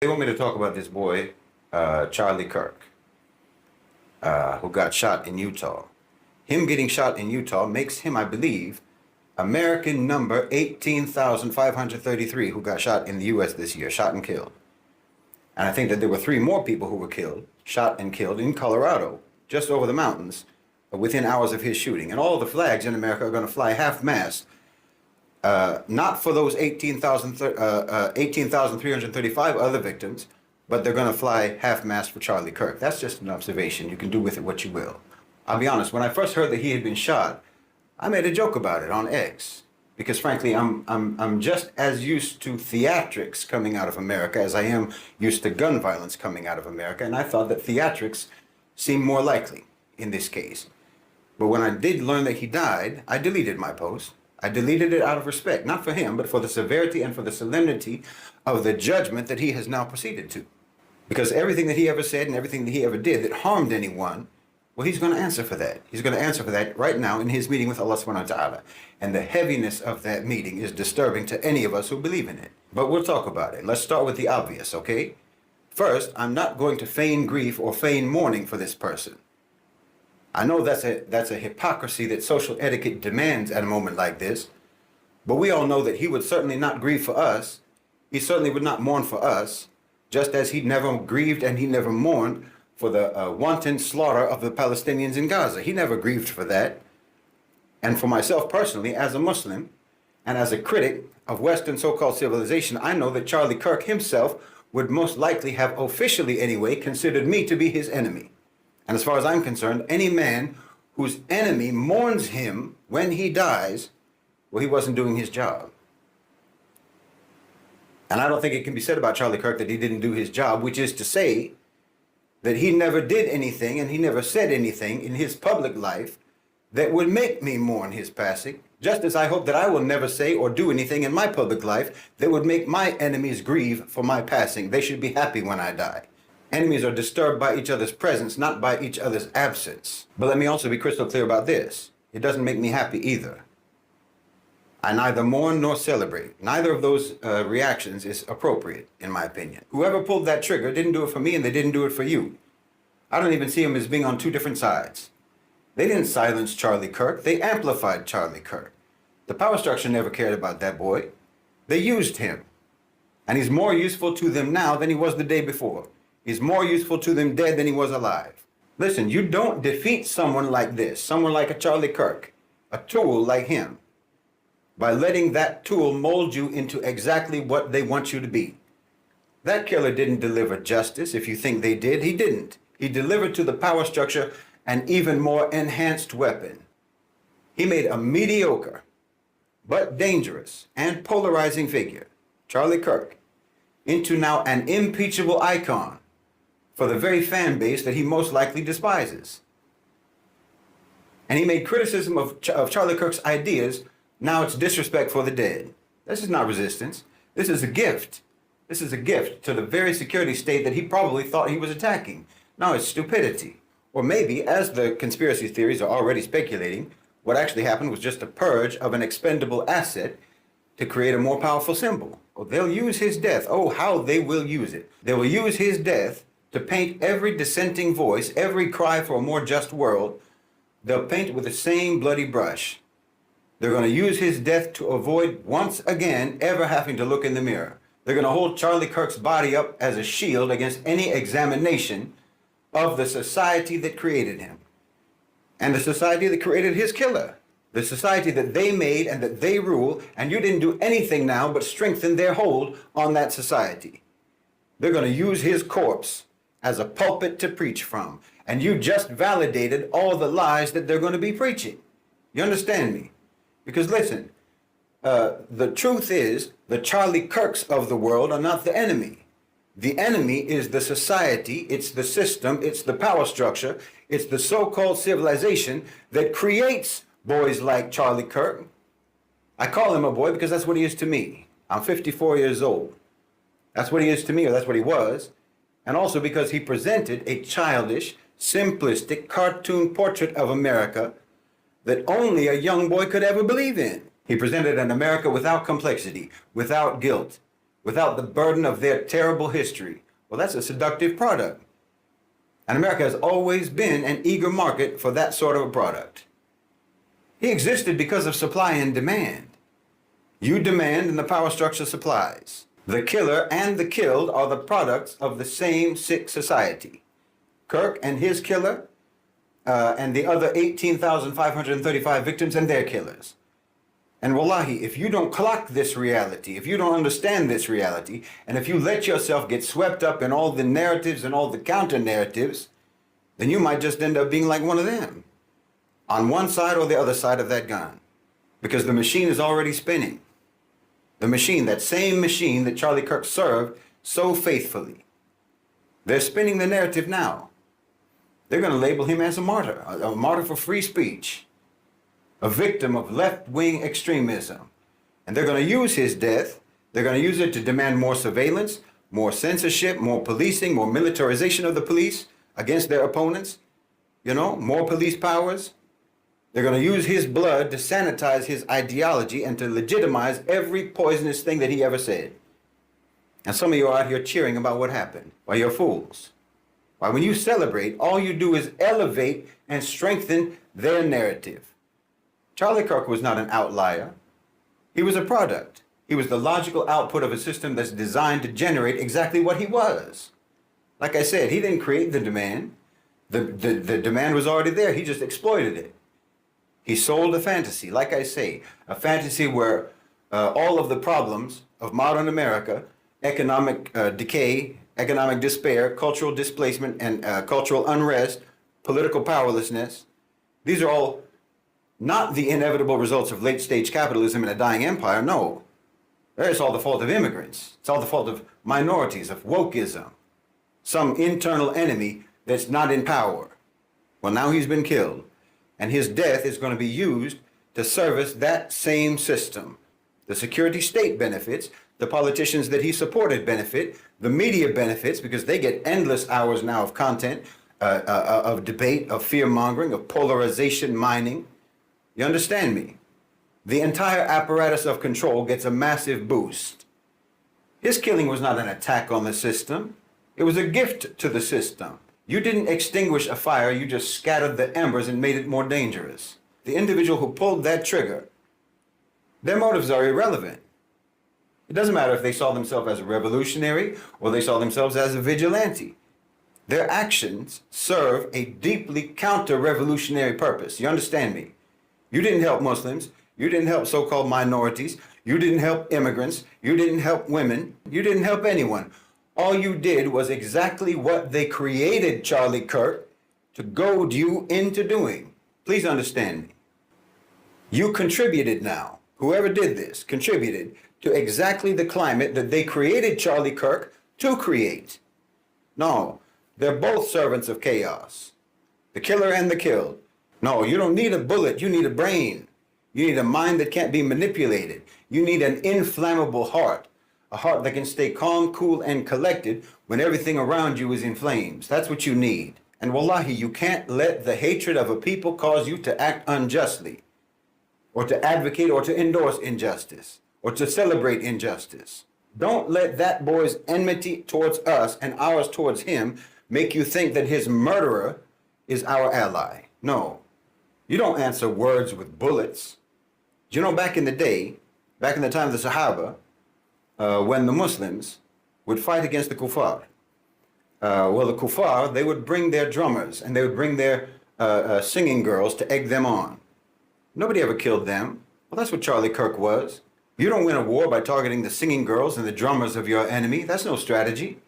They want me to talk about this boy, Charlie Kirk, who got shot in Utah. Him getting shot in Utah makes him, I believe, American number 18,533 who got shot in the U.S. this year, shot and killed. And I think that there were 3 more people who were killed, shot and killed in Colorado, just over the mountains, within hours of his shooting. And all the flags in America are going to fly half-mast, not for those 18,335 other victims, but they're going to fly half-mast for Charlie Kirk. That's just an observation. You can do with it what you will. I'll be honest, when I first heard that he had been shot, I made a joke about it on X. Because frankly, I'm just as used to theatrics coming out of America as I am used to gun violence coming out of America, and I thought that theatrics seemed more likely in this case. But when I did learn that he died, I deleted my post. I deleted it out of respect, not for him, but for the severity and for the solemnity of the judgment that he has now proceeded to. Because everything that he ever said and everything that he ever did that harmed anyone, well, he's going to answer for that. He's going to answer for that right now in his meeting with Allah subhanahu wa ta'ala. And the heaviness of that meeting is disturbing to any of us who believe in it. But we'll talk about it. Let's start with the obvious, okay? First, I'm not going to feign grief or feign mourning for this person. I know that's a hypocrisy that social etiquette demands at a moment like this, but we all know that he would certainly not grieve for us. He certainly would not mourn for us, just as he never grieved and he never mourned for the wanton slaughter of the Palestinians in Gaza. He never grieved for that. And for myself personally, as a Muslim and as a critic of Western so-called civilization, I know that Charlie Kirk himself would most likely have officially anyway considered me to be his enemy. And as far as I'm concerned, any man whose enemy mourns him when he dies, well, he wasn't doing his job. And I don't think it can be said about Charlie Kirk that he didn't do his job, which is to say that he never did anything and he never said anything in his public life that would make me mourn his passing, just as I hope that I will never say or do anything in my public life that would make my enemies grieve for my passing. They should be happy when I die. Enemies are disturbed by each other's presence, not by each other's absence. But let me also be crystal clear about this. It doesn't make me happy either. I neither mourn nor celebrate. Neither of those reactions is appropriate, in my opinion. Whoever pulled that trigger didn't do it for me and they didn't do it for you. I don't even see them as being on 2 different sides. They didn't silence Charlie Kirk. They amplified Charlie Kirk. The power structure never cared about that boy. They used him. And he's more useful to them now than he was the day before. He's more useful to them dead than he was alive. Listen, you don't defeat someone like this, someone like a Charlie Kirk, a tool like him, by letting that tool mold you into exactly what they want you to be. That killer didn't deliver justice. If you think they did, he didn't. He delivered to the power structure an even more enhanced weapon. He made a mediocre, but dangerous and polarizing figure, Charlie Kirk, into now an impeachable icon for the very fan base that he most likely despises. And he made criticism of Charlie Kirk's ideas. Now it's disrespect for the dead. This is not resistance. This is a gift. This is a gift to the very security state that he probably thought he was attacking. No, it's stupidity. Or maybe, as the conspiracy theories are already speculating, what actually happened was just a purge of an expendable asset to create a more powerful symbol. Oh, they'll use his death. Oh, how they will use it. They will use his death to paint every dissenting voice, every cry for a more just world. They'll paint it with the same bloody brush. They're going to use his death to avoid once again ever having to look in the mirror. They're going to hold Charlie Kirk's body up as a shield against any examination of the society that created him. And the society that created his killer. The society that they made and that they rule, and you didn't do anything now but strengthen their hold on that society. They're going to use his corpse as a pulpit to preach from. And you just validated all the lies that they're going to be preaching. You understand me? Because listen, the truth is the Charlie Kirks of the world are not the enemy. The enemy is the society, it's the system, it's the power structure, it's the so-called civilization that creates boys like Charlie Kirk. I call him a boy because that's what he is to me. I'm 54 years old. That's what he is to me, or that's what he was. And also because he presented a childish, simplistic cartoon portrait of America that only a young boy could ever believe in. He presented an America without complexity, without guilt, without the burden of their terrible history. Well, that's a seductive product. And America has always been an eager market for that sort of a product. He existed because of supply and demand. You demand and the power structure supplies. The killer and the killed are the products of the same sick society. Kirk and his killer, and the other 18,535 victims and their killers. And wallahi, if you don't clock this reality, if you don't understand this reality, and if you let yourself get swept up in all the narratives and all the counter narratives, then you might just end up being like one of them, on one side or the other side of that gun. Because the machine is already spinning. The machine, that same machine that Charlie Kirk served so faithfully. They're spinning the narrative now. They're going to label him as a martyr for free speech, a victim of left-wing extremism. And they're going to use his death, they're going to use it to demand more surveillance, more censorship, more policing, more militarization of the police against their opponents, more police powers. They're going to use his blood to sanitize his ideology and to legitimize every poisonous thing that he ever said. And some of you are out here cheering about what happened. Why, you're fools. Why, when you celebrate, all you do is elevate and strengthen their narrative. Charlie Kirk was not an outlier. He was a product. He was the logical output of a system that's designed to generate exactly what he was. Like I said, he didn't create the demand. The demand was already there. He just exploited it. He sold a fantasy, like I say, a fantasy where all of the problems of modern America, economic decay, economic despair, cultural displacement, and cultural unrest, political powerlessness, these are all not the inevitable results of late-stage capitalism and a dying empire. No, it's all the fault of immigrants. It's all the fault of minorities, of wokeism, some internal enemy that's not in power. Well, now he's been killed, and his death is going to be used to service that same system. The security state benefits, the politicians that he supported benefit, the media benefits because they get endless hours now of content, of debate, of fear-mongering, of polarization mining. You understand me? The entire apparatus of control gets a massive boost. His killing was not an attack on the system. It was a gift to the system. You didn't extinguish a fire, you just scattered the embers and made it more dangerous. The individual who pulled that trigger, their motives are irrelevant. It doesn't matter if they saw themselves as a revolutionary or they saw themselves as a vigilante. Their actions serve a deeply counter-revolutionary purpose. You understand me? You didn't help Muslims. You didn't help so-called minorities. You didn't help immigrants. You didn't help women. You didn't help anyone. All you did was exactly what they created Charlie Kirk to goad you into doing. Please understand me. You contributed now. Whoever did this contributed to exactly the climate that they created Charlie Kirk to create. No, they're both servants of chaos. The killer and the killed. No, you don't need a bullet, you need a brain. You need a mind that can't be manipulated. You need an inflammable heart. A heart that can stay calm, cool, and collected when everything around you is in flames. That's what you need. And wallahi, you can't let the hatred of a people cause you to act unjustly, or to advocate or to endorse injustice, or to celebrate injustice. Don't let that boy's enmity towards us and ours towards him make you think that his murderer is our ally. No, you don't answer words with bullets. You know, back in the day, back in the time of the Sahaba, when the Muslims would fight against the kuffar, the kuffar, they would bring their drummers and they would bring their singing girls to egg them on. Nobody ever killed them. Well, that's what Charlie Kirk was. You don't win a war by targeting the singing girls and the drummers of your enemy. That's no strategy.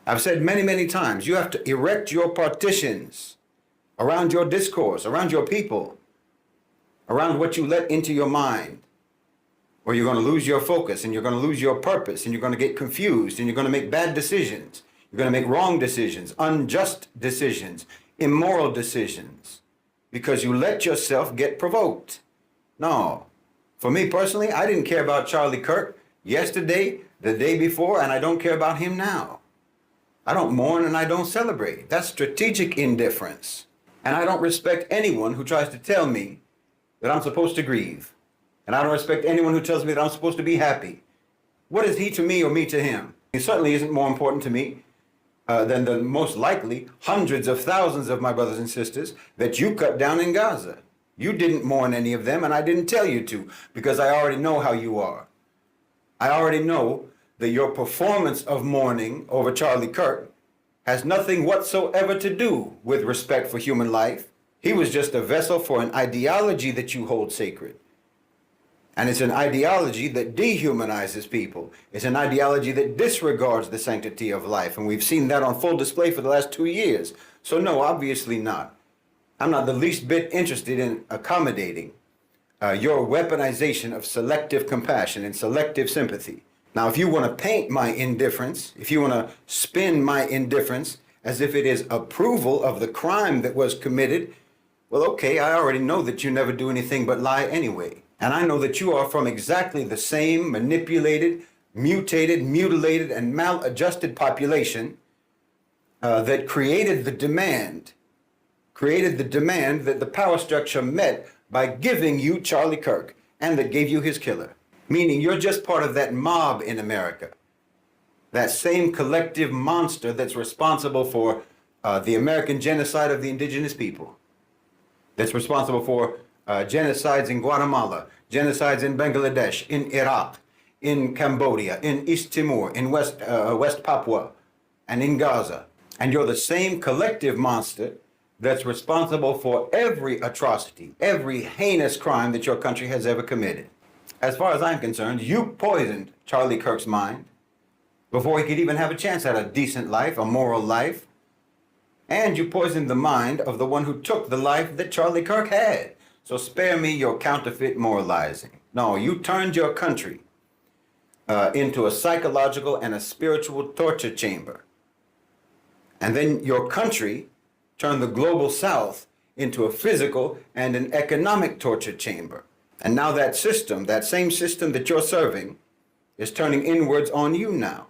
I've said many, many times, you have to erect your partitions around your discourse, around your people, around what you let into your mind, or you're going to lose your focus and you're going to lose your purpose and you're going to get confused and you're going to make bad decisions. You're going to make wrong decisions, unjust decisions, immoral decisions, because you let yourself get provoked. No. For me personally, I didn't care about Charlie Kirk yesterday, the day before, and I don't care about him now. I don't mourn and I don't celebrate. That's strategic indifference. And I don't respect anyone who tries to tell me that I'm supposed to grieve. And I don't respect anyone who tells me that I'm supposed to be happy. What is he to me or me to him? He certainly isn't more important to me than the most likely hundreds of thousands of my brothers and sisters that you cut down in Gaza. You didn't mourn any of them, and I didn't tell you to, because I already know how you are. I already know that your performance of mourning over Charlie Kirk has nothing whatsoever to do with respect for human life. He was just a vessel for an ideology that you hold sacred. And it's an ideology that dehumanizes people. It's an ideology that disregards the sanctity of life. And we've seen that on full display for the last 2 years. So no, obviously not. I'm not the least bit interested in accommodating your weaponization of selective compassion and selective sympathy. Now, if you want to paint my indifference, if you want to spin my indifference as if it is approval of the crime that was committed, well, okay, I already know that you never do anything but lie anyway. And I know that you are from exactly the same manipulated, mutated, mutilated, and maladjusted population that created the demand that the power structure met by giving you Charlie Kirk, and that gave you his killer. Meaning you're just part of that mob in America, that same collective monster that's responsible for the American genocide of the indigenous people, that's responsible for genocides in Guatemala, genocides in Bangladesh, in Iraq, in Cambodia, in East Timor, in West Papua, and in Gaza. And you're the same collective monster that's responsible for every atrocity, every heinous crime that your country has ever committed. As far as I'm concerned, you poisoned Charlie Kirk's mind before he could even have a chance at a decent life, a moral life. And you poisoned the mind of the one who took the life that Charlie Kirk had. So spare me your counterfeit moralizing. No, you turned your country into a psychological and a spiritual torture chamber. And then your country turned the global South into a physical and an economic torture chamber. And now that system, that same system that you're serving, is turning inwards on you now.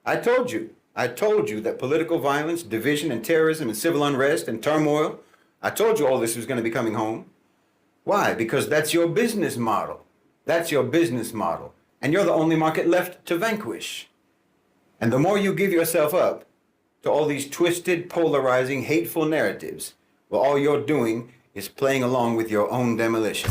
I told you that political violence, division, and terrorism, and civil unrest, and turmoil, I told you all this was going to be coming home. Why? Because that's your business model. That's your business model. And you're the only market left to vanquish. And the more you give yourself up to all these twisted, polarizing, hateful narratives, well, all you're doing is playing along with your own demolition.